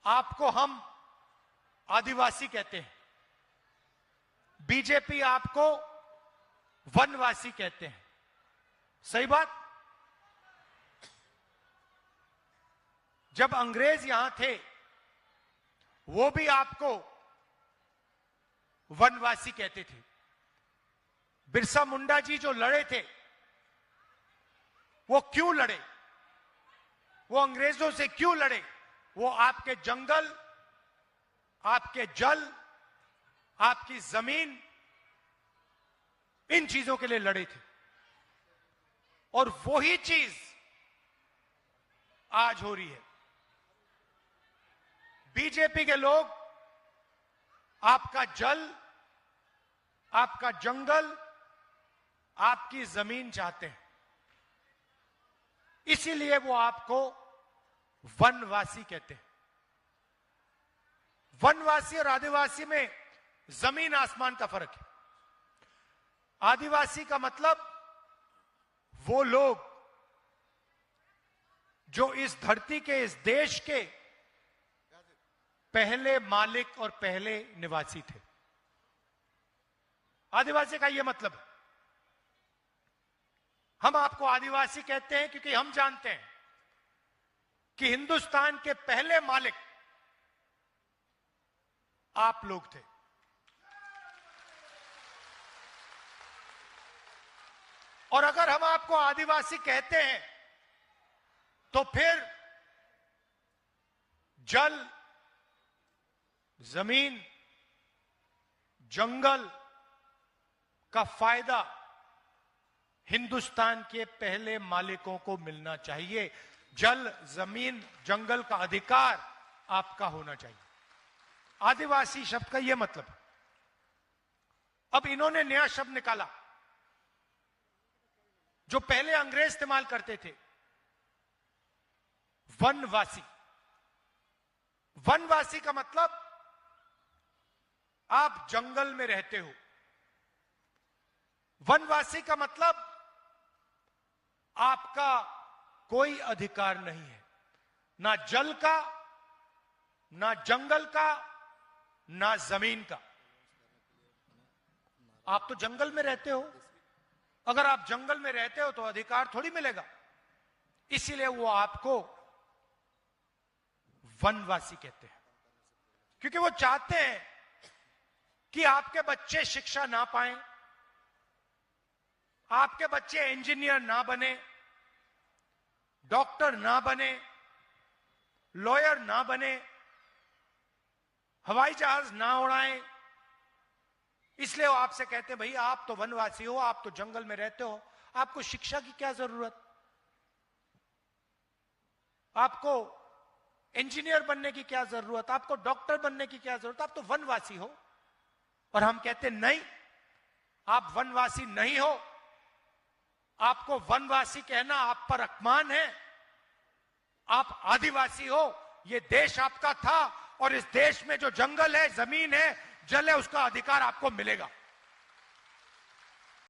आपको हम आदिवासी कहते हैं, बीजेपी आपको वनवासी कहते हैं। सही बात? जब अंग्रेज यहां थे वो भी आपको वनवासी कहते थे। बिरसा मुंडा जी जो लड़े थे वो क्यों लड़े, वो अंग्रेजों से क्यों लड़े? वो आपके जंगल, आपके जल, आपकी जमीन, इन चीजों के लिए लड़े थे। और वही चीज आज हो रही है। बीजेपी के लोग आपका जल, आपका जंगल, आपकी जमीन चाहते हैं, इसीलिए वो आपको वनवासी कहते हैं। वनवासी और आदिवासी में जमीन आसमान का फर्क है। आदिवासी का मतलब वो लोग जो इस धरती के, इस देश के पहले मालिक और पहले निवासी थे। आदिवासी का यह मतलब है। हम आपको आदिवासी कहते हैं क्योंकि हम जानते हैं कि हिंदुस्तान के पहले मालिक आप लोग थे। और अगर हम आपको आदिवासी कहते हैं तो फिर जल, जमीन, जंगल का फायदा हिंदुस्तान के पहले मालिकों को मिलना चाहिए। जल, जमीन, जंगल का अधिकार आपका होना चाहिए। आदिवासी शब्द का यह मतलब है। अब इन्होंने नया शब्द निकाला जो पहले अंग्रेज इस्तेमाल करते थे, वनवासी। वनवासी का मतलब आप जंगल में रहते हो। वनवासी का मतलब आपका कोई अधिकार नहीं है, ना जल का, ना जंगल का, ना जमीन का। आप तो जंगल में रहते हो। अगर आप जंगल में रहते हो तो अधिकार थोड़ी मिलेगा। इसीलिए वो आपको वनवासी कहते हैं, क्योंकि वो चाहते हैं कि आपके बच्चे शिक्षा ना पाएं, आपके बच्चे इंजीनियर ना बने, डॉक्टर ना बने, लॉयर ना बने, हवाई जहाज ना उड़ाएं। इसलिए वो आपसे कहते हैं भाई आप तो वनवासी हो, आप तो जंगल में रहते हो, आपको शिक्षा की क्या जरूरत, आपको इंजीनियर बनने की क्या जरूरत, आपको डॉक्टर बनने की क्या जरूरत, आप तो वनवासी हो। और हम कहते नहीं, आप वनवासी नहीं हो। आपको वनवासी कहना आप पर अपमान है। आप आदिवासी हो। यह देश आपका था और इस देश में जो जंगल है, जमीन है, जल है, उसका अधिकार आपको मिलेगा।